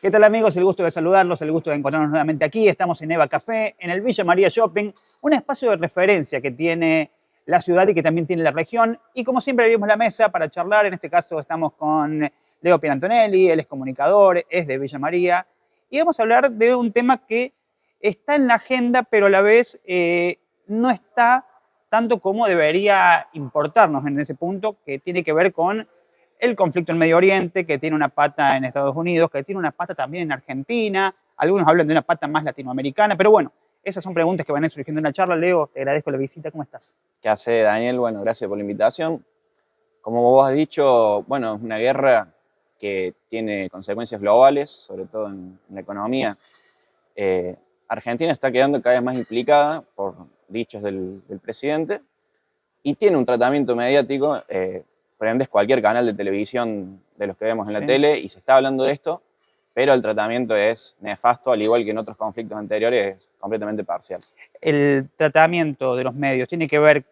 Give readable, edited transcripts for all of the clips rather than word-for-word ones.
¿Qué tal, amigos? El gusto de saludarlos, el gusto de encontrarnos nuevamente aquí. Estamos en Eva Café, en el Villa María Shopping, un espacio de referencia que tiene la ciudad y que también tiene la región. Y como siempre abrimos la mesa para charlar. En este caso estamos con Leo Pirantonelli, él es comunicador, es de Villa María. Y vamos a hablar de un tema que está en la agenda, pero a la vez no está tanto como debería importarnos en ese punto, que tiene que ver con el conflicto en Medio Oriente, que tiene una pata en Estados Unidos, que tiene una pata también en Argentina. Algunos hablan de una pata más latinoamericana, pero bueno, esas son preguntas que van a ir surgiendo en la charla. Leo, te agradezco la visita. ¿Cómo estás? ¿Qué hace Daniel? Bueno, gracias por la invitación. Como vos has dicho, bueno, es una guerra que tiene consecuencias globales, sobre todo en la economía. Argentina está quedando cada vez más implicada por dichos del presidente y tiene un tratamiento mediático. Prendes cualquier canal de televisión de los que vemos en la Sí. tele y se está hablando de esto, pero el tratamiento es nefasto, al igual que en otros conflictos anteriores, es completamente parcial. El tratamiento de los medios tiene que ver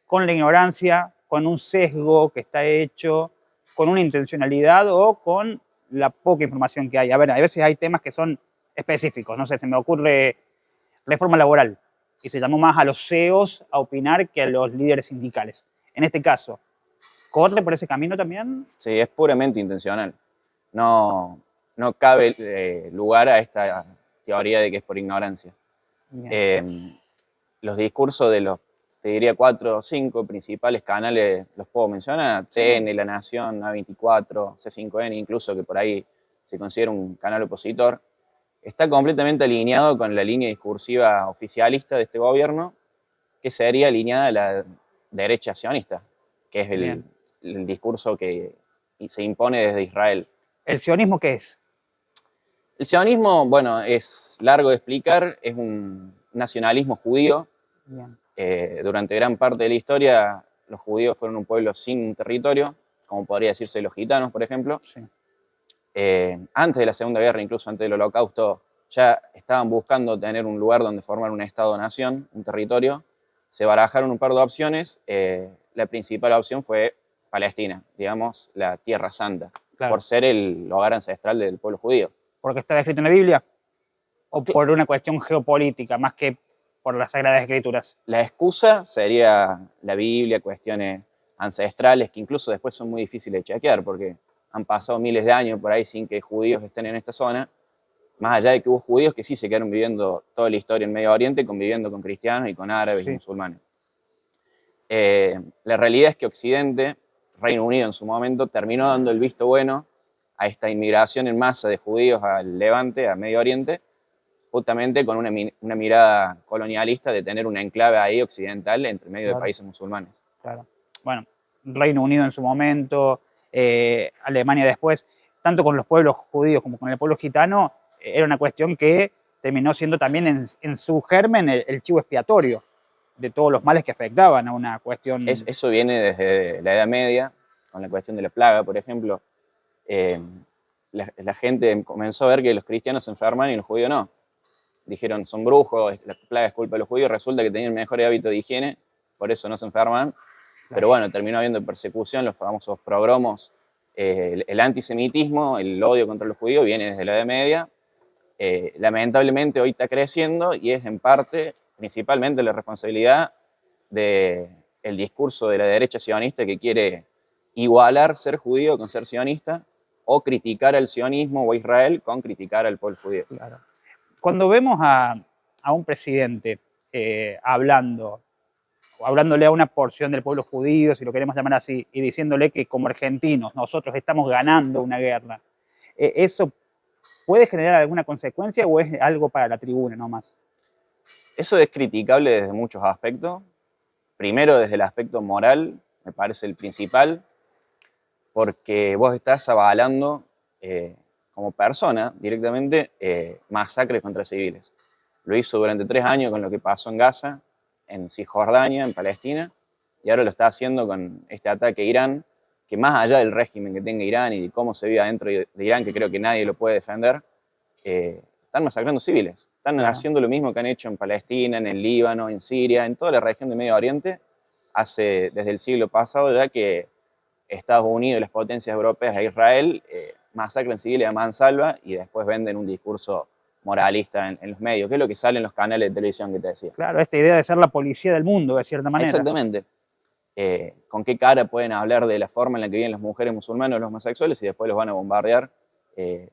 con la ignorancia, con un sesgo que está hecho, con una intencionalidad o con la poca información que hay. A ver, a veces hay temas que son específicos. No sé, se me ocurre reforma laboral y se llamó más a los CEOs a opinar que a los líderes sindicales. En este caso, ¿corre por ese camino también? Sí, es puramente intencional. No, no cabe lugar a esta teoría de que es por ignorancia. Los discursos de los, te diría, 4 o 5 principales canales, los puedo mencionar: TN, La Nación, A24, C5N, incluso, que por ahí se considera un canal opositor, está completamente alineado con la línea discursiva oficialista de este gobierno, que sería alineada a la derecha sionista, que es el discurso que se impone desde Israel. ¿El sionismo qué es? El sionismo, bueno, es largo de explicar, es un nacionalismo judío. Durante gran parte de la historia, los judíos fueron un pueblo sin territorio, como podría decirse los gitanos, por ejemplo. Sí. Antes de la Segunda Guerra, incluso antes del Holocausto, ya estaban buscando tener un lugar donde formar un Estado-nación, un territorio. Se barajaron un par de opciones. La principal opción fue Palestina, digamos, la Tierra Santa, Claro. por ser el hogar ancestral del pueblo judío. ¿Porque estaba escrito en la Biblia? ¿O por una cuestión geopolítica, más que por las Sagradas Escrituras? La excusa sería la Biblia, cuestiones ancestrales que incluso después son muy difíciles de chequear, porque han pasado miles de años por ahí sin que judíos estén en esta zona, más allá de que hubo judíos que sí se quedaron viviendo toda la historia en Medio Oriente, conviviendo con cristianos y con árabes y musulmanes. La realidad es que Occidente, Reino Unido en su momento, terminó dando el visto bueno a esta inmigración en masa de judíos al Levante, a Medio Oriente, justamente con una mirada colonialista de tener un enclave ahí occidental entre medio de países musulmanes. Claro. Bueno, Reino Unido en su momento, Alemania después, tanto con los pueblos judíos como con el pueblo gitano, era una cuestión que terminó siendo también en su germen el chivo expiatorio de todos los males que afectaban a una cuestión. Eso viene desde la Edad Media, con la cuestión de la plaga, por ejemplo. La gente comenzó a ver que los cristianos se enferman y los judíos no. Dijeron, son brujos, la plaga es culpa de los judíos. Resulta que tenían mejor hábito de higiene, por eso no se enferman. Pero bueno, terminó habiendo persecución, los famosos progromos. El antisemitismo, el odio contra los judíos viene desde la Edad Media. Lamentablemente hoy está creciendo y es en parte, principalmente, la responsabilidad del discurso de la derecha sionista, que quiere igualar ser judío con ser sionista, o criticar al sionismo o a Israel con criticar al pueblo judío. Claro. Cuando vemos a un presidente hablándole a una porción del pueblo judío, si lo queremos llamar así, y diciéndole que como argentinos nosotros estamos ganando una guerra, ¿eso puede generar alguna consecuencia o es algo para la tribuna nomás? Eso es criticable desde muchos aspectos. Primero, desde el aspecto moral, me parece el principal, porque vos estás avalando como persona directamente masacres contra civiles. Lo hizo durante 3 años con lo que pasó en Gaza, en Cisjordania, en Palestina, y ahora lo está haciendo con este ataque a Irán, que más allá del régimen que tenga Irán y de cómo se vive adentro de Irán, que creo que nadie lo puede defender, están masacrando civiles. Están haciendo lo mismo que han hecho en Palestina, en el Líbano, en Siria, en toda la región de Medio Oriente, desde el siglo pasado, ya que Estados Unidos y las potencias europeas e Israel masacran civiles a mansalva y después venden un discurso moralista en los medios, que es lo que sale en los canales de televisión que te decía. Claro, esta idea de ser la policía del mundo, de cierta manera. Exactamente. ¿Con qué cara pueden hablar de la forma en la que viven las mujeres musulmanas o los homosexuales y después los van a bombardear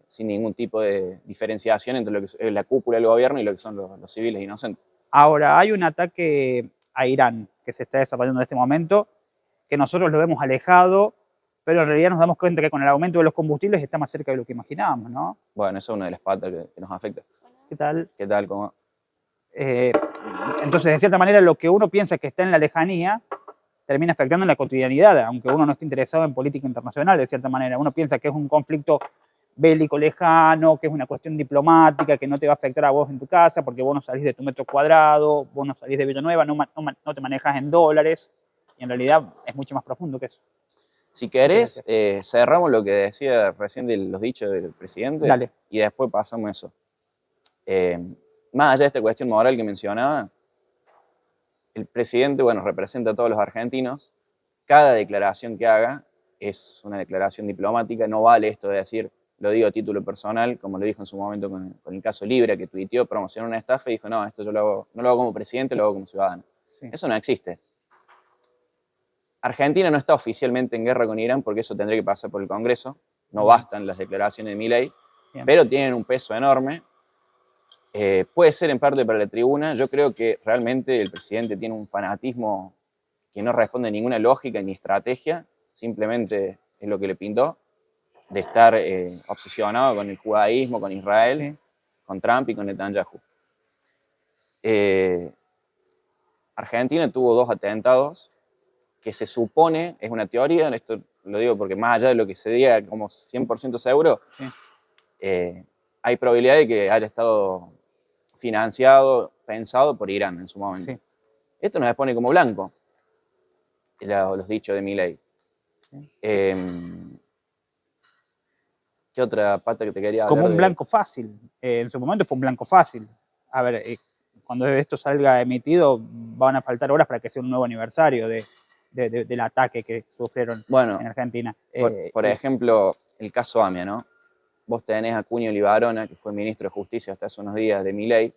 sin ningún tipo de diferenciación entre lo que es la cúpula del gobierno y lo que son los civiles inocentes? Ahora, hay un ataque a Irán que se está desarrollando en este momento, que nosotros lo vemos alejado, pero en realidad nos damos cuenta que con el aumento de los combustibles está más cerca de lo que imaginábamos, ¿no? Bueno, esa es una de las patas que nos afecta. ¿Qué tal? ¿Qué tal? ¿Cómo? Entonces, de cierta manera, lo que uno piensa que está en la lejanía termina afectando en la cotidianidad, aunque uno no esté interesado en política internacional, de cierta manera. Uno piensa que es un conflicto bélico lejano, que es una cuestión diplomática, que no te va a afectar a vos en tu casa, porque vos no salís de tu metro cuadrado, vos no salís de Villanueva, no te manejas en dólares, y en realidad es mucho más profundo que eso. Si querés, cerramos lo que decía recién de los dichos del presidente. Dale. Y después pasamos a eso. Más allá de esta cuestión moral que mencionaba, el presidente, bueno, representa a todos los argentinos. Cada declaración que haga es una declaración diplomática. No vale esto de decir, lo digo a título personal, como lo dijo en su momento con el caso Libra, que tuiteó, promocionó una estafa y dijo, no, esto yo no lo hago como presidente, lo hago como ciudadano. Sí. Eso no existe. Argentina no está oficialmente en guerra con Irán porque eso tendría que pasar por el Congreso. No bastan las declaraciones de Milei, pero tienen un peso enorme. Puede ser en parte para la tribuna. Yo creo que realmente el presidente tiene un fanatismo que no responde a ninguna lógica ni estrategia. Simplemente es lo que le pintó, de estar obsesionado con el judaísmo, con Israel, sí, con Trump y con Netanyahu. Argentina tuvo 2 atentados que se supone, es una teoría, esto lo digo porque más allá de lo que se diga como 100% seguro, sí, hay probabilidad de que haya estado financiado, pensado por Irán en su momento. Sí. Esto nos expone como blanco, los dichos de Milei. Sí. ¿Qué otra pata que te quería hablar? Como un blanco fácil. En su momento fue un blanco fácil. A ver, cuando esto salga emitido, van a faltar horas para que sea un nuevo aniversario del ataque que sufrieron en Argentina. Por ejemplo, el caso AMIA, ¿no? Vos tenés a Cuño Libarona, que fue ministro de Justicia hasta hace unos días de Milei,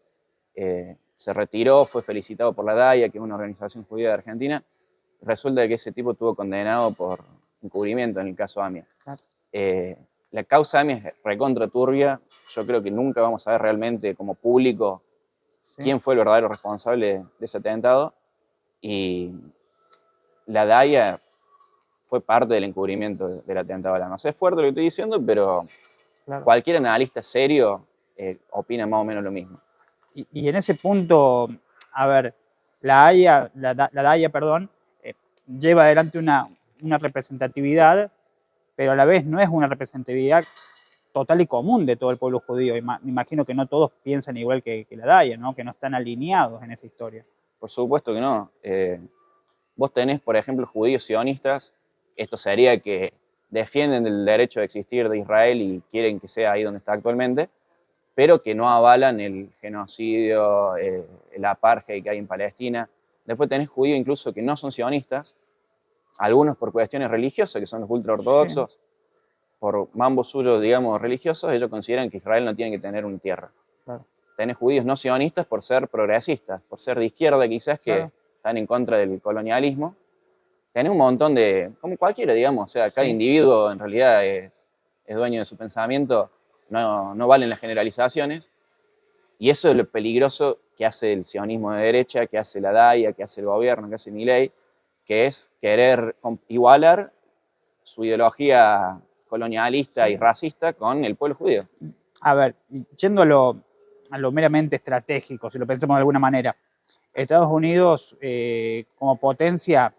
se retiró, fue felicitado por la DAIA, que es una organización judía de Argentina. Resulta que ese tipo estuvo condenado por encubrimiento en el caso AMIA. Claro. La causa AMIA es recontra turbia. Yo creo que nunca vamos a ver realmente como público, sí, quién fue el verdadero responsable de ese atentado. Y la DAIA fue parte del encubrimiento del atentado. No sé, es fuerte lo que estoy diciendo, pero claro, cualquier analista serio opina más o menos lo mismo. Y en ese punto, a ver, la DAIA, lleva adelante una representatividad, pero a la vez no es una representatividad total y común de todo el pueblo judío. Me imagino que no todos piensan igual que la DAIA, ¿no? Que no están alineados en esa historia. Por supuesto que no. Vos tenés, por ejemplo, judíos sionistas. Esto sería que defienden el derecho de existir de Israel y quieren que sea ahí donde está actualmente, pero que no avalan el genocidio, el apartheid que hay en Palestina. Después tenés judíos incluso que no son sionistas, algunos por cuestiones religiosas, que son los ultraortodoxos, sí, por mambos suyos, digamos, religiosos, ellos consideran que Israel no tiene que tener una tierra. Claro. Tenés judíos no sionistas por ser progresistas, por ser de izquierda quizás, que claro, están en contra del colonialismo. Tenés un montón de, como cualquiera, digamos, o sea, cada sí, individuo en realidad es dueño de su pensamiento, no valen las generalizaciones, y eso es lo peligroso que hace el sionismo de derecha, que hace la DAIA, que hace el gobierno, que hace Milei, que es querer igualar su ideología colonialista y racista con el pueblo judío. A ver, yendo a lo meramente estratégico, si lo pensamos de alguna manera, Estados Unidos como potencia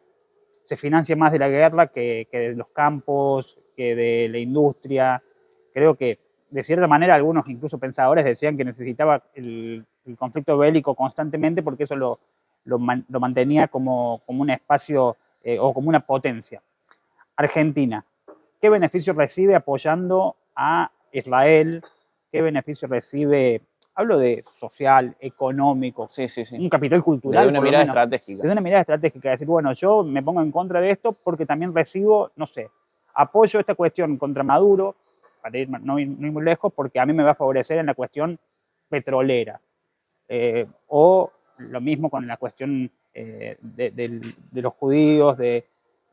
se financia más de la guerra que de los campos, que de la industria. Creo que, de cierta manera, algunos incluso pensadores decían que necesitaba el conflicto bélico constantemente porque eso lo mantenía como un espacio o como una potencia. Argentina, ¿qué beneficio recibe apoyando a Israel? ¿Qué beneficio recibe? Hablo de social, económico, sí, sí, sí, un capital cultural. Desde una mirada estratégica. Desde una mirada estratégica, decir, bueno, yo me pongo en contra de esto porque también recibo, no sé, apoyo esta cuestión contra Maduro, para no ir muy lejos, porque a mí me va a favorecer en la cuestión petrolera. O lo mismo con la cuestión de los judíos, de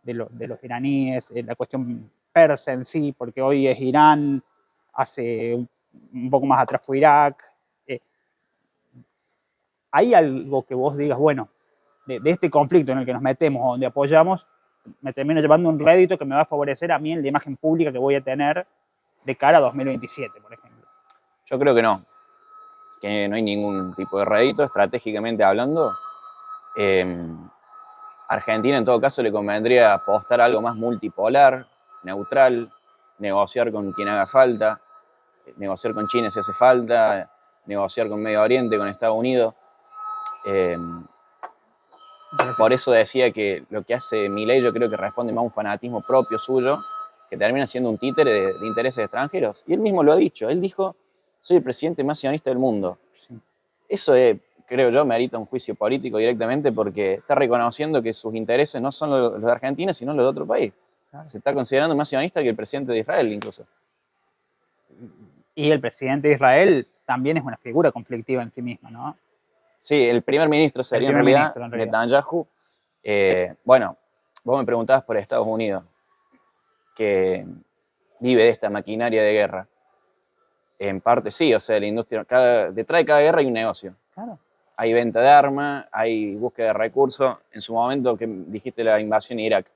los iraníes, la cuestión persa en sí, porque hoy es Irán, hace un poco más atrás fue Irak. ¿Hay algo que vos digas, bueno, de este conflicto en el que nos metemos o donde apoyamos, me termino llevando un rédito que me va a favorecer a mí en la imagen pública que voy a tener de cara a 2027, por ejemplo? Yo creo que no hay ningún tipo de rédito, estratégicamente hablando. Argentina en todo caso le convendría apostar a algo más multipolar, neutral, negociar con quien haga falta, negociar con China si hace falta, negociar con Medio Oriente, con Estados Unidos. Por eso decía que lo que hace Milei yo creo que responde más a un fanatismo propio suyo, que termina siendo un títere de intereses extranjeros. Y él mismo lo ha dicho, él dijo, soy el presidente más sionista del mundo. Sí. Eso creo yo, merita un juicio político directamente porque está reconociendo que sus intereses no son los de Argentina, sino los de otro país. Claro. Se está considerando más sionista que el presidente de Israel, incluso. Y el presidente de Israel también es una figura conflictiva en sí misma, ¿no? Sí, el primer ministro sería en realidad Netanyahu. Bueno, vos me preguntabas por Estados Unidos, que vive de esta maquinaria de guerra. En parte sí, o sea, la industria, detrás de cada guerra hay un negocio. Claro. Hay venta de armas, hay búsqueda de recursos. En su momento que dijiste la invasión a Irak,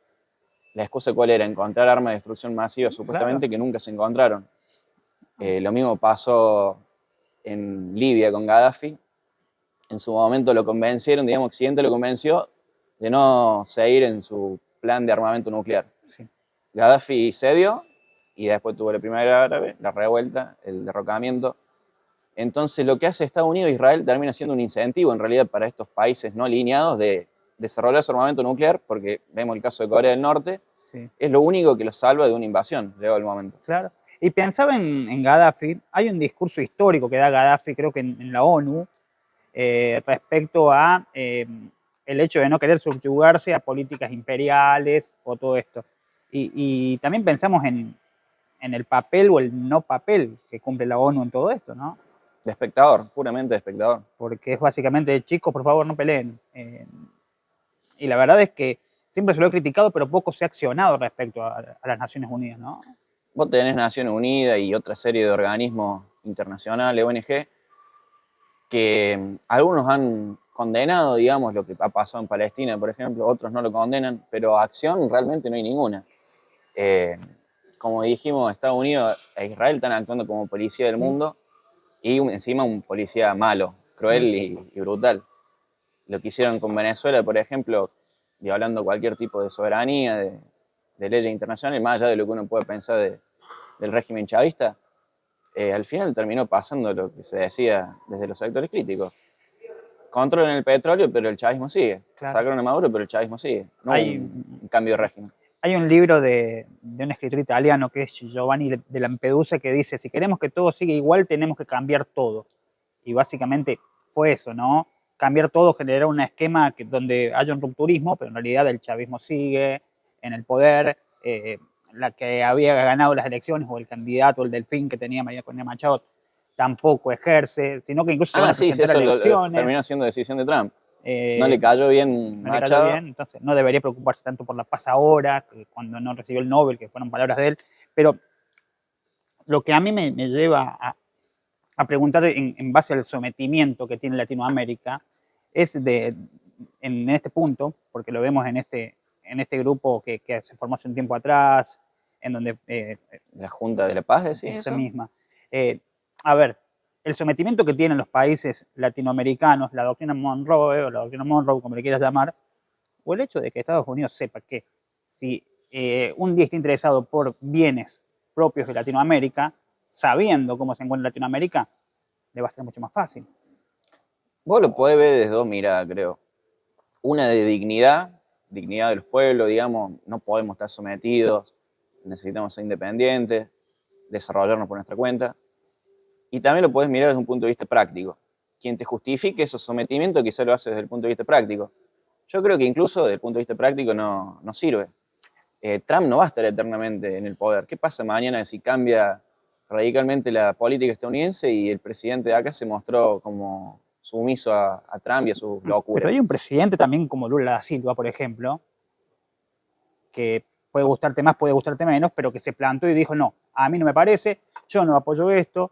la excusa cuál era, encontrar armas de destrucción masiva, supuestamente, claro, que nunca se encontraron. Lo mismo pasó en Libia con Gaddafi. En su momento lo convencieron, digamos, Occidente lo convenció de no seguir en su plan de armamento nuclear. Sí. Gaddafi cedió y después tuvo la Primera Guerra Árabe, la revuelta, el derrocamiento. Entonces lo que hace Estados Unidos e Israel termina siendo un incentivo en realidad para estos países no alineados de desarrollar su armamento nuclear, porque vemos el caso de Corea del Norte, sí, es lo único que los salva de una invasión, llegado el momento. Claro. Y pensaba en Gaddafi, hay un discurso histórico que da Gaddafi, creo que en la ONU, respecto a el hecho de no querer subyugarse a políticas imperiales o todo esto. Y también pensamos en el papel o el no papel que cumple la ONU en todo esto, ¿no? De espectador, puramente de espectador. Porque es básicamente, chicos, por favor, no peleen. Y la verdad es que siempre se lo he criticado, pero poco se ha accionado respecto a las Naciones Unidas, ¿no? Vos tenés Naciones Unidas y otra serie de organismos internacionales, ONG, que algunos han condenado, digamos, lo que ha pasado en Palestina, por ejemplo, otros no lo condenan, pero acción realmente no hay ninguna. Como dijimos, Estados Unidos e Israel están actuando como policía del mundo y encima un policía malo, cruel y brutal. Lo que hicieron con Venezuela, por ejemplo, violando cualquier tipo de soberanía, de leyes internacionales, más allá de lo que uno puede pensar del régimen chavista, al final terminó pasando lo que se decía desde los sectores críticos. Controlan el petróleo, pero el chavismo sigue. Claro. Sacaron a Maduro, pero el chavismo sigue. No hay un cambio de régimen. Hay un libro de un escritor italiano que es Giovanni de Lampedusa que dice, si queremos que todo siga igual, tenemos que cambiar todo. Y básicamente fue eso, ¿no? Cambiar todo, generar un esquema donde haya un rupturismo, pero en realidad el chavismo sigue en el poder. La que había ganado las elecciones o el candidato, el delfín que tenía María Corina Machado, tampoco ejerce, sino que incluso se van a presentar a elecciones. Terminó siendo decisión de Trump. No le cayó bien no Machado. Le cayó bien, entonces no debería preocuparse tanto por la paz ahora, cuando no recibió el Nobel, que fueron palabras de él. Pero lo que a mí me lleva a preguntar en base al sometimiento que tiene Latinoamérica es en este punto, porque lo vemos en este grupo que se formó hace un tiempo atrás, en donde... la Junta de la Paz, ¿decís esa eso? Misma. A ver, el sometimiento que tienen los países latinoamericanos, la doctrina Monroe, o la doctrina Monroe, como le quieras llamar, o el hecho de que Estados Unidos sepa que si un día está interesado por bienes propios de Latinoamérica, sabiendo cómo se encuentra Latinoamérica, le va a ser mucho más fácil. Vos lo podés ver desde dos miradas, creo. Una de dignidad de los pueblos, digamos, no podemos estar sometidos, necesitamos ser independientes, desarrollarnos por nuestra cuenta. Y también lo podés mirar desde un punto de vista práctico. Quien te justifique esos sometimientos quizá lo hace desde el punto de vista práctico. Yo creo que incluso desde el punto de vista práctico no sirve. Trump no va a estar eternamente en el poder. ¿Qué pasa mañana si cambia radicalmente la política estadounidense y el presidente de acá se mostró como sumiso a Trump y a sus Pero locuras. hay un presidente también como Lula da Silva, por ejemplo, que puede gustarte más, puede gustarte menos, pero que se plantó y dijo, no, a mí no me parece, yo no apoyo esto,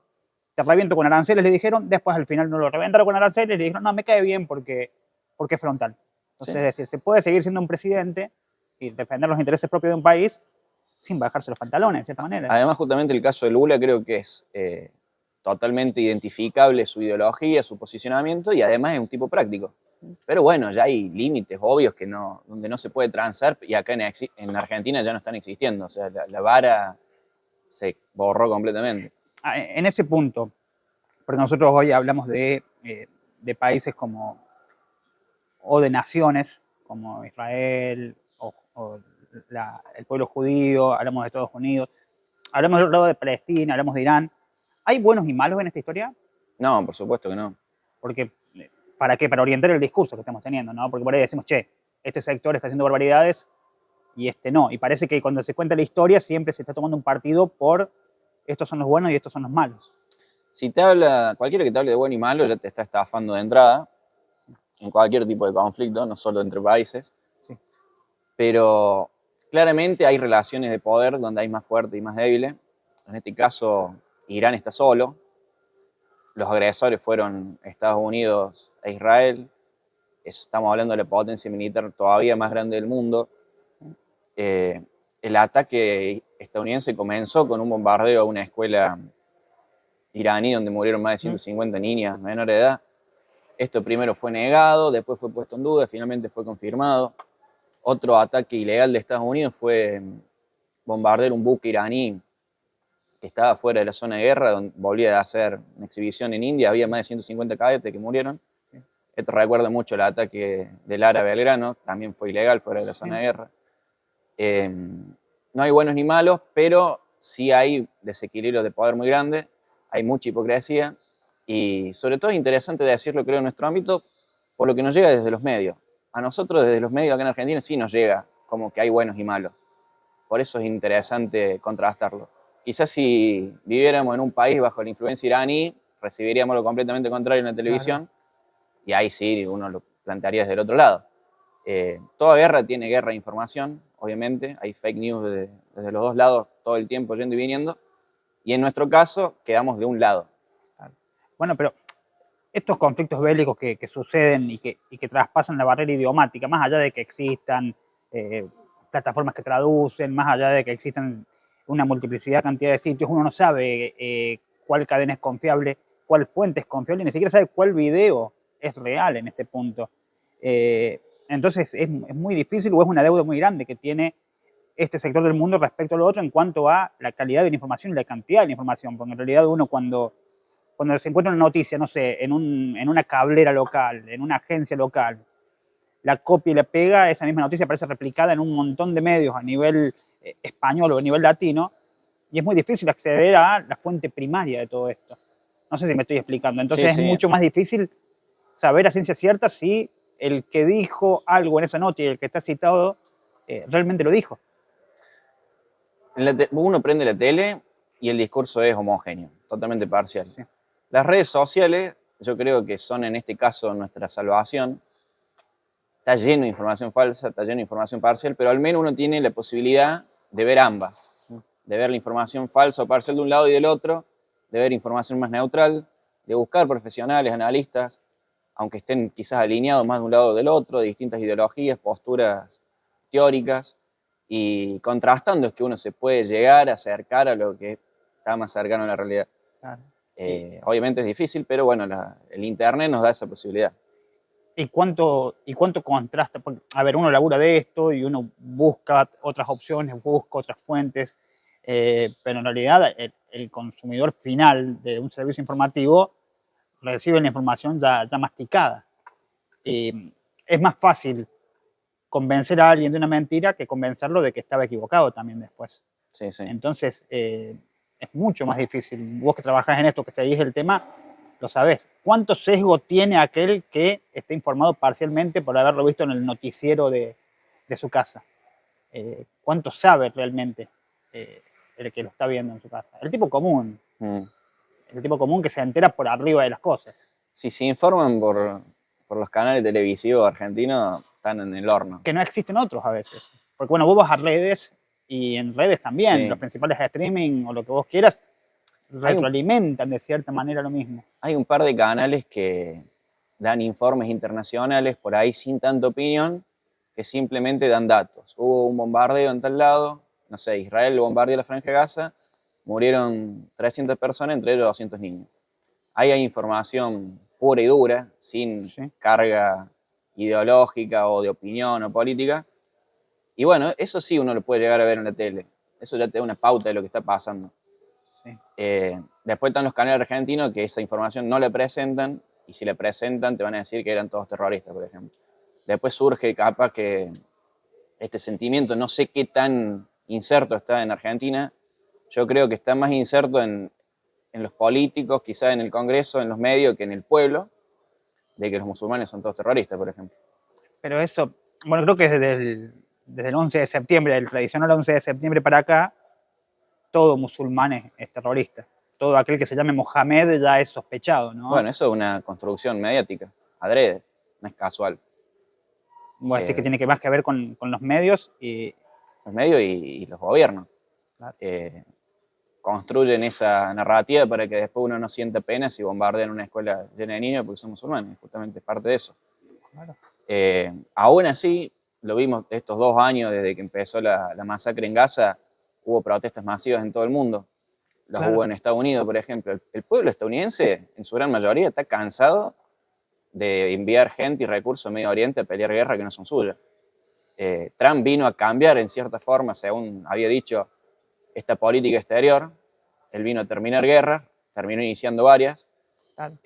te reviento con aranceles, le dijeron, después al final no lo reventaron con aranceles, le dijeron, no, me cae bien porque es frontal. Entonces, Sí. es decir, se puede seguir siendo un presidente y defender los intereses propios de un país sin bajarse los pantalones, de cierta manera. Además, justamente el caso de Lula creo que es totalmente identificable su ideología, su posicionamiento y además es un tipo práctico. Pero bueno, ya hay límites obvios que no, donde no se puede transar y acá en Argentina ya no están existiendo. O sea, la vara se borró completamente. En ese punto, porque nosotros hoy hablamos de países como, o de naciones como Israel o el pueblo judío, hablamos de Estados Unidos, hablamos luego de Palestina, hablamos de Irán. ¿Hay buenos y malos en esta historia? No, por supuesto que no. Porque, ¿para qué? Para orientar el discurso que estamos teniendo, ¿no? Porque por ahí decimos, che, este sector está haciendo barbaridades y este no. Y parece que cuando se cuenta la historia siempre se está tomando un partido por estos son los buenos y estos son los malos. Si te habla, cualquiera que te hable de bueno y malo ya te está estafando de entrada, en cualquier tipo de conflicto, no solo entre países. Sí. Pero claramente hay relaciones de poder donde hay más fuerte y más débil. En este caso, Irán está solo. Los agresores fueron Estados Unidos e Israel. Estamos hablando de la potencia militar todavía más grande del mundo. El ataque estadounidense comenzó con un bombardeo a una escuela iraní donde murieron más de 150 niñas menores de edad. Esto primero fue negado, después fue puesto en duda, finalmente fue confirmado. Otro ataque ilegal de Estados Unidos fue bombardear un buque iraní que estaba fuera de la zona de guerra, donde volvía a hacer una exhibición en India, había más de 150 cadetes que murieron. Esto recuerda mucho el ataque del Lara Belgrano, también fue ilegal fuera de la zona de guerra. No hay buenos ni malos, pero sí hay desequilibrios de poder muy grandes, hay mucha hipocresía y sobre todo es interesante decirlo, creo, en nuestro ámbito, por lo que nos llega desde los medios. A nosotros desde los medios acá en Argentina sí nos llega como que hay buenos y malos. Por eso es interesante contrastarlo. Quizás si viviéramos en un país bajo la influencia iraní, recibiríamos lo completamente contrario en la televisión, claro. Y ahí sí uno lo plantearía desde el otro lado. Toda guerra tiene guerra de información, obviamente, hay fake news desde los dos lados todo el tiempo yendo y viniendo, y en nuestro caso quedamos de un lado. Bueno, pero estos conflictos bélicos que suceden y que traspasan la barrera idiomática, más allá de que existan plataformas que traducen, más allá de que existan una multiplicidad cantidad de sitios, uno no sabe cuál cadena es confiable, cuál fuente es confiable, ni siquiera sabe cuál video es real en este punto. Entonces es muy difícil o es una deuda muy grande que tiene este sector del mundo respecto al otro en cuanto a la calidad de la información y la cantidad de la información, porque en realidad uno cuando se encuentra una noticia, no sé, en una cablera local, en una agencia local, la copia y la pega, esa misma noticia aparece replicada en un montón de medios a nivel español o a nivel latino, y es muy difícil acceder a la fuente primaria de todo esto. No sé si me estoy explicando. Entonces Sí. Es mucho más difícil saber a ciencia cierta si el que dijo algo en esa nota y el que está citado realmente lo dijo. Uno prende la tele y el discurso es homogéneo, totalmente parcial. Sí. Las redes sociales, yo creo que son en este caso nuestra salvación. Está lleno de información falsa, está lleno de información parcial, pero al menos uno tiene la posibilidad de ver ambas, de ver la información falsa o parcial de un lado y del otro, de ver información más neutral, de buscar profesionales, analistas, aunque estén quizás alineados más de un lado o del otro, de distintas ideologías, posturas teóricas, y contrastando es que uno se puede llegar a acercar a lo que está más cercano a la realidad. Claro. Obviamente es difícil, pero bueno, el internet nos da esa posibilidad. ¿Y cuánto contrasta? Porque, a ver, uno labura de esto y uno busca otras opciones, busca otras fuentes, pero en realidad el consumidor final de un servicio informativo recibe la información ya masticada. Es más fácil convencer a alguien de una mentira que convencerlo de que estaba equivocado también después. Sí, sí. Entonces, es mucho más difícil. Vos que trabajás en esto, que seguís el tema, lo sabés. ¿Cuánto sesgo tiene aquel que está informado parcialmente por haberlo visto en el noticiero de su casa? ¿Cuánto sabe realmente el que lo está viendo en su casa? El tipo común. Mm. El tipo común que se entera por arriba de las cosas. Si se informan por los canales televisivos argentinos, están en el horno. Que no existen otros a veces. Porque bueno, vos vas a redes y en redes también, los Sí. principales streaming o lo que vos quieras, Hay un, retroalimentan de cierta manera lo mismo. hay un par de canales que dan informes internacionales por ahí sin tanta opinión, que simplemente dan datos. Hubo un bombardeo en tal lado, no sé, Israel bombardeó la Franja de Gaza, murieron 300 personas, entre ellos 200 niños. Ahí hay información pura y dura, sin Sí. carga ideológica o de opinión o política. Y bueno, eso sí uno lo puede llegar a ver en la tele. Eso ya te da una pauta de lo que está pasando. Sí. Después están los canales argentinos que esa información no la presentan, y si la presentan te van a decir que eran todos terroristas, por ejemplo. Después surge capaz que este sentimiento, no sé qué tan inserto está en Argentina, yo creo que está más inserto en los políticos, quizás en el Congreso, en los medios, que en el pueblo, de que los musulmanes son todos terroristas, por ejemplo. Pero eso, bueno, creo que desde el 11 de septiembre, el tradicional 11 de septiembre para acá, todo musulmán es terrorista. Todo aquel que se llame Mohamed ya es sospechado, ¿no? Bueno, eso es una construcción mediática, adrede, no es casual. Vos decís que tiene que más que ver con los medios y... Los medios y los gobiernos Claro. Construyen esa narrativa para que después uno no sienta pena si bombardean una escuela llena de niños porque son musulmanes, justamente es parte de eso. Claro. Aún así, lo vimos estos 2 años desde que empezó la masacre en Gaza, hubo protestas masivas en todo el mundo. Las Claro. hubo en Estados Unidos, por ejemplo. El pueblo estadounidense, en su gran mayoría, está cansado de enviar gente y recursos a Medio Oriente a pelear guerras que no son suyas. Trump vino a cambiar, en cierta forma, según había dicho, esta política exterior. Él vino a terminar guerras, terminó iniciando varias, Claro.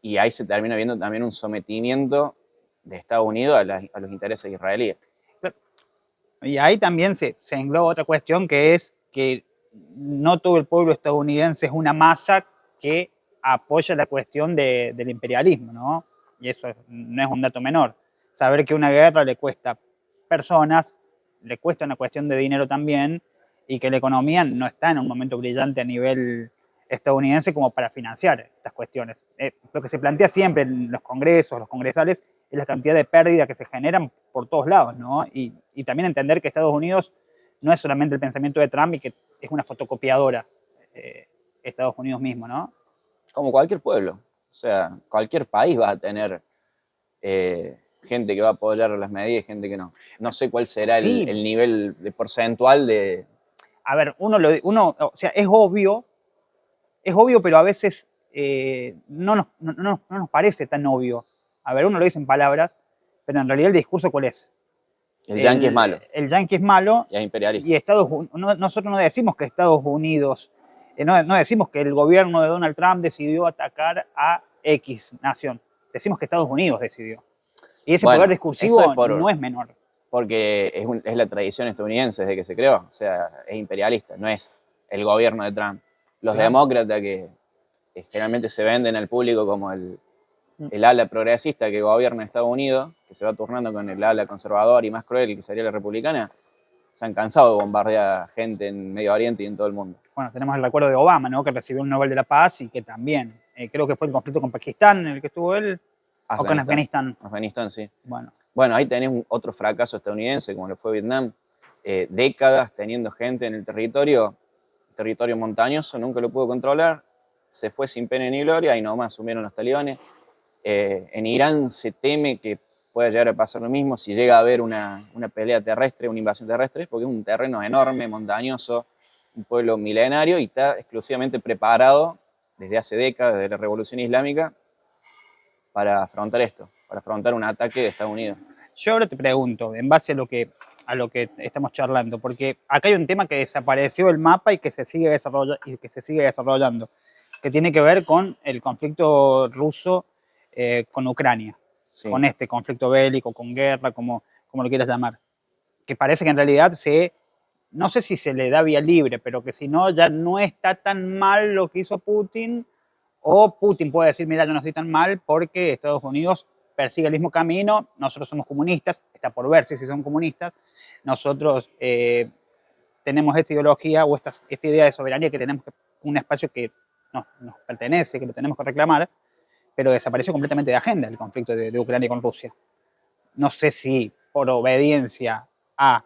y ahí se termina viendo también un sometimiento de Estados Unidos a los intereses israelíes. Y ahí también se engloba otra cuestión, que es que no todo el pueblo estadounidense es una masa que apoya la cuestión del imperialismo, ¿no? Y eso no es un dato menor. Saber que una guerra le cuesta personas, le cuesta una cuestión de dinero también, y que la economía no está en un momento brillante a nivel estadounidense como para financiar estas cuestiones. Lo que se plantea siempre en los congresos, los congresales, es la cantidad de pérdidas que se generan por todos lados, ¿no? Y también entender que Estados Unidos no es solamente el pensamiento de Trump y que es una fotocopiadora, Estados Unidos mismo, ¿no? Como cualquier pueblo. O sea, cualquier país va a tener gente que va a apoyar las medidas y gente que no. No sé cuál será Sí. el nivel de porcentual de... A ver, o sea, es obvio, pero a veces no nos parece tan obvio. A ver, uno lo dice en palabras, pero en realidad el discurso, ¿cuál es? El yanqui es malo. El yanqui es malo Y es imperialista. y nosotros no decimos que Estados Unidos, no decimos que el gobierno de Donald Trump decidió atacar a X nación. Decimos que Estados Unidos decidió. Y ese Bueno, poder discursivo eso es no es menor. porque es la tradición estadounidense desde que se creó. O sea, es imperialista, no es el gobierno de Trump. Los Claro. demócratas que generalmente se venden al público como el ala progresista que gobierna Estados Unidos, que se va turnando con el ala conservador y más cruel que sería la republicana, se han cansado de bombardear gente en Medio Oriente y en todo el mundo. Bueno, tenemos el recuerdo de Obama, ¿no? Que recibió un Nobel de la Paz y que también, creo que fue el conflicto con Pakistán en el que estuvo él, o con Afganistán. Afganistán, sí. Bueno, ahí tenés otro fracaso estadounidense, como lo fue Vietnam. Décadas teniendo gente en el territorio montañoso, nunca lo pudo controlar, se fue sin pena ni gloria y nomás asumieron los talibanes. En Irán se teme que pueda llegar a pasar lo mismo si llega a haber una pelea terrestre, una invasión terrestre, porque es un terreno enorme, montañoso, un pueblo milenario y está exclusivamente preparado desde hace décadas, desde la Revolución Islámica, para afrontar esto, para afrontar un ataque de Estados Unidos. yo ahora te pregunto, en base a lo que estamos charlando, porque acá hay un tema que desapareció del mapa y que se sigue desarrollando, que tiene que ver con el conflicto ruso con Ucrania, Sí. con este conflicto bélico, con guerra, como lo quieras llamar, que parece que en realidad no sé si se le da vía libre, pero que si no, ya no está tan mal lo que hizo Putin, o Putin puede decir, mira, yo no estoy tan mal porque Estados Unidos persigue el mismo camino, nosotros somos comunistas, está por verse si son comunistas, nosotros tenemos esta ideología o esta idea de soberanía que tenemos que un espacio que nos pertenece, que lo tenemos que reclamar, pero desapareció completamente de agenda el conflicto de Ucrania con Rusia. No sé si por obediencia a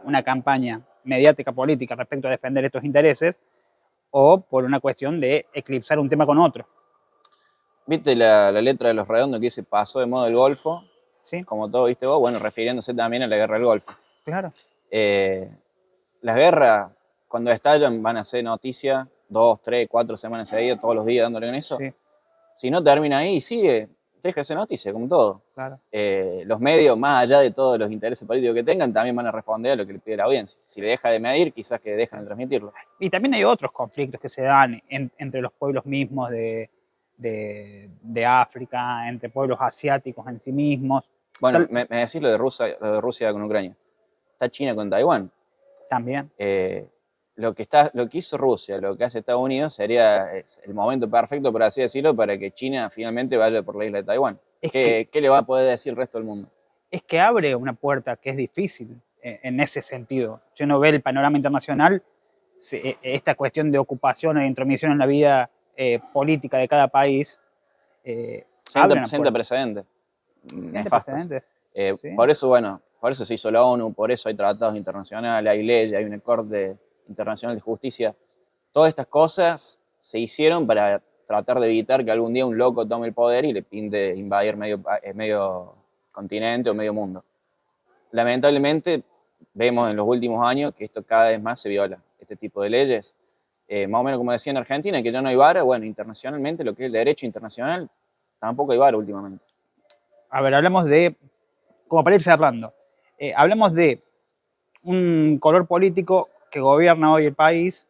una campaña mediática política respecto a defender estos intereses o por una cuestión de eclipsar un tema con otro. ¿Viste la letra de Los Redondos que dice pasó de moda el Golfo? ¿Sí? Como todo viste vos, bueno, refiriéndose también a la guerra del Golfo. Claro. Las guerras, cuando estallan, van a ser noticia 2, 3, 4 semanas seguidas, todos los días dándole en eso. Sí. Si no termina ahí y sigue, deja de ser noticia, como todo. Claro. Los medios, más allá de todos los intereses políticos que tengan, también van a responder a lo que le pide la audiencia. Si le deja de medir, quizás que dejan de transmitirlo. Y también hay otros conflictos que se dan entre los pueblos mismos de África, entre pueblos asiáticos en sí mismos. Bueno, me decís lo de Rusia con Ucrania. Está China con Taiwán. También. Lo que hizo Rusia, lo que hace Estados Unidos, sería el momento perfecto, por así decirlo, para que China finalmente vaya por la isla de Taiwán. ¿Qué le va a poder decir el resto del mundo? Es que abre una puerta que es difícil en ese sentido. Si uno ve el panorama internacional, esta cuestión de ocupación e intromisión en la vida política de cada país siente precedentes. Sí. Por eso se hizo la ONU, por eso hay tratados internacionales, hay leyes, hay una Corte Internacional de Justicia. Todas estas cosas se hicieron para tratar de evitar que algún día un loco tome el poder y le pinte invadir medio continente o medio mundo. Lamentablemente, vemos en los últimos años que esto cada vez más se viola, este tipo de leyes. Más o menos como decía en Argentina, que ya no hay vara, bueno, internacionalmente, lo que es el derecho internacional, tampoco hay vara últimamente. A ver, hablamos de, como para ir cerrando, hablamos de un color político que gobierna hoy el país,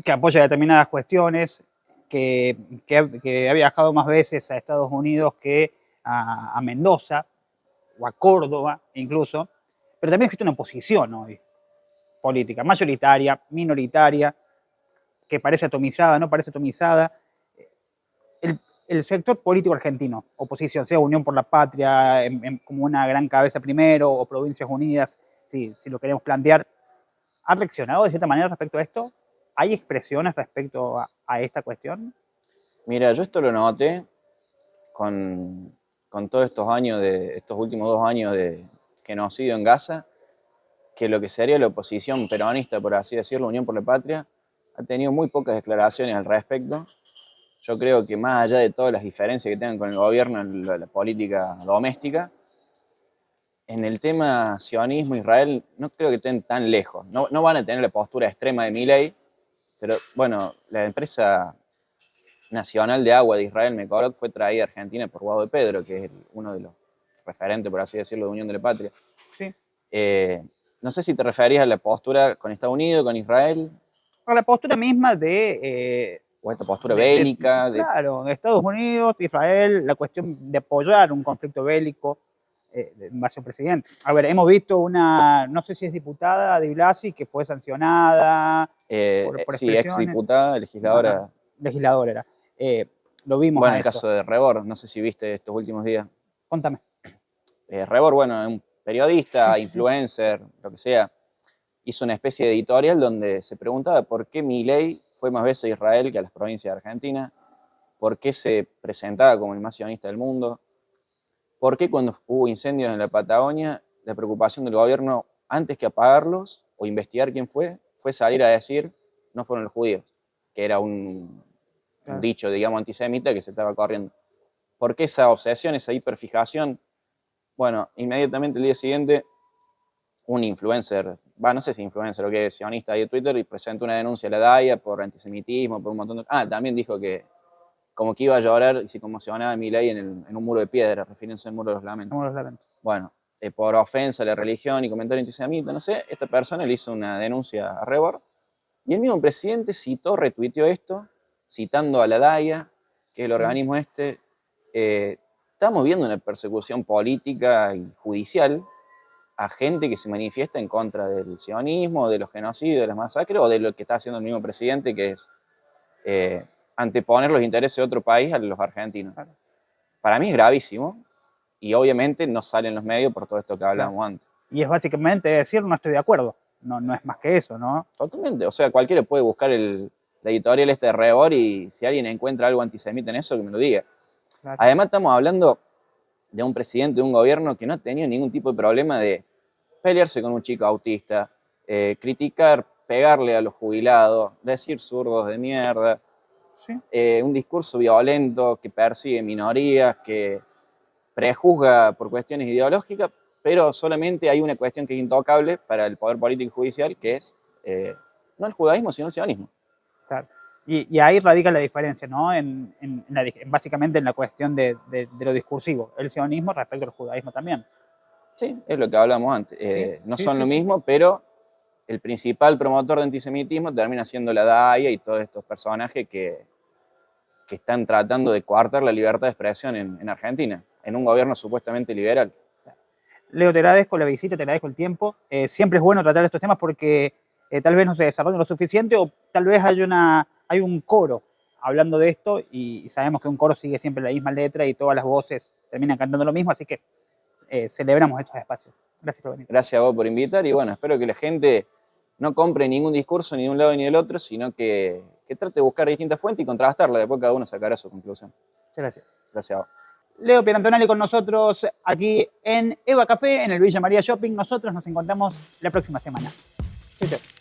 que apoya determinadas cuestiones, que ha viajado más veces a Estados Unidos que a Mendoza o a Córdoba incluso, pero también existe una oposición hoy política, mayoritaria, minoritaria, que parece atomizada, no parece atomizada. El sector político argentino, oposición, sea Unión por la Patria, como una gran cabeza primero, o Provincias Unidas, si lo queremos plantear, ¿ha reaccionado de cierta manera respecto a esto? ¿Hay expresiones respecto a esta cuestión? Mira, yo esto lo noté con todos estos últimos 2 años de genocidio en Gaza, que lo que sería la oposición peronista, por así decirlo, Unión por la Patria, ha tenido muy pocas declaraciones al respecto. Yo creo que más allá de todas las diferencias que tengan con el gobierno en la política doméstica, en el tema sionismo, Israel, no creo que estén tan lejos. No van a tener la postura extrema de Milei, pero bueno, la empresa nacional de agua de Israel, Mekorot, fue traída a Argentina por Guado de Pedro, que es uno de los referentes, por así decirlo, de Unión de la Patria. Sí. No sé si te referías a la postura con Estados Unidos, con Israel. A la postura misma de... o esta postura bélica. Claro, de Estados Unidos, Israel, la cuestión de apoyar un conflicto bélico en base a un presidente. A ver, hemos visto una, no sé si es diputada de Blasi, que fue sancionada por sí, exdiputada, legisladora. Ajá, legisladora era. Lo vimos bueno, a el eso. caso de Rebor, no sé si viste estos últimos días. Contame. Rebor, bueno, es un periodista, Sí. influencer, lo que sea, hizo una especie de editorial donde se preguntaba por qué Milei fue más veces a Israel que a las provincias de Argentina, por qué se presentaba como el más sionista del mundo, por qué cuando hubo incendios en la Patagonia, la preocupación del gobierno, antes que apagarlos o investigar quién fue salir a decir no fueron los judíos, que era un dicho, digamos, antisemita que se estaba corriendo. ¿Por qué esa obsesión, esa hiperfijación? Bueno, inmediatamente el día siguiente, un influencer, no sé si influencer o qué, sionista de Twitter, y presentó una denuncia a la DAIA por antisemitismo, por un montón de... también dijo que como que iba a llorar y se conmocionaba Milei en un muro de piedra, refiriéndose al muro de los lamentos. Bueno, por ofensa a la religión y comentario antisemita, no sé, esta persona le hizo una denuncia a Rebor, y el mismo presidente retuiteó esto, citando a la DAIA, que es el organismo estamos viendo una persecución política y judicial a gente que se manifiesta en contra del sionismo, de los genocidios, de las masacres, o de lo que está haciendo el mismo presidente, que es anteponer los intereses de otro país a los argentinos. Para mí es gravísimo, y obviamente no salen los medios por todo esto que hablábamos antes. Y es básicamente decir no estoy de acuerdo, no es más que eso, ¿no? Totalmente, o sea, cualquiera puede buscar el la editorial de Rebord, y si alguien encuentra algo antisemita en eso, que me lo diga. Claro. Además, estamos hablando de un presidente de un gobierno que no ha tenido ningún tipo de problema de pelearse con un chico autista, criticar, pegarle a los jubilados, decir zurdos de mierda, Sí. un discurso violento que persigue minorías, que prejuzga por cuestiones ideológicas, pero solamente hay una cuestión que es intocable para el poder político y judicial, que es no el judaísmo, sino el sionismo. Claro. Y ahí radica la diferencia, ¿no? Básicamente en la cuestión de lo discursivo, el sionismo respecto al judaísmo también. Sí, es lo que hablamos antes. Sí, No sí, son sí, lo sí. mismo, pero el principal promotor de antisemitismo termina siendo la DAIA y todos estos personajes que están tratando de coartar la libertad de expresión en Argentina, en un gobierno supuestamente liberal. Leo, te agradezco la visita, te agradezco el tiempo. Siempre es bueno tratar estos temas porque tal vez no se desarrollen lo suficiente o tal vez hay un coro hablando de esto y sabemos que un coro sigue siempre la misma letra y todas las voces terminan cantando lo mismo, así que celebramos estos espacios. Gracias por venir. Gracias a vos por invitar y bueno, espero que la gente no compre ningún discurso ni de un lado ni del otro, sino que trate de buscar distintas fuentes y contrastarla, después cada uno sacará su conclusión. Muchas gracias. Gracias a vos. Leo Pierantonelli con nosotros aquí en Eva Café, en el Villa María Shopping. Nosotros nos encontramos la próxima semana. Chau, chau.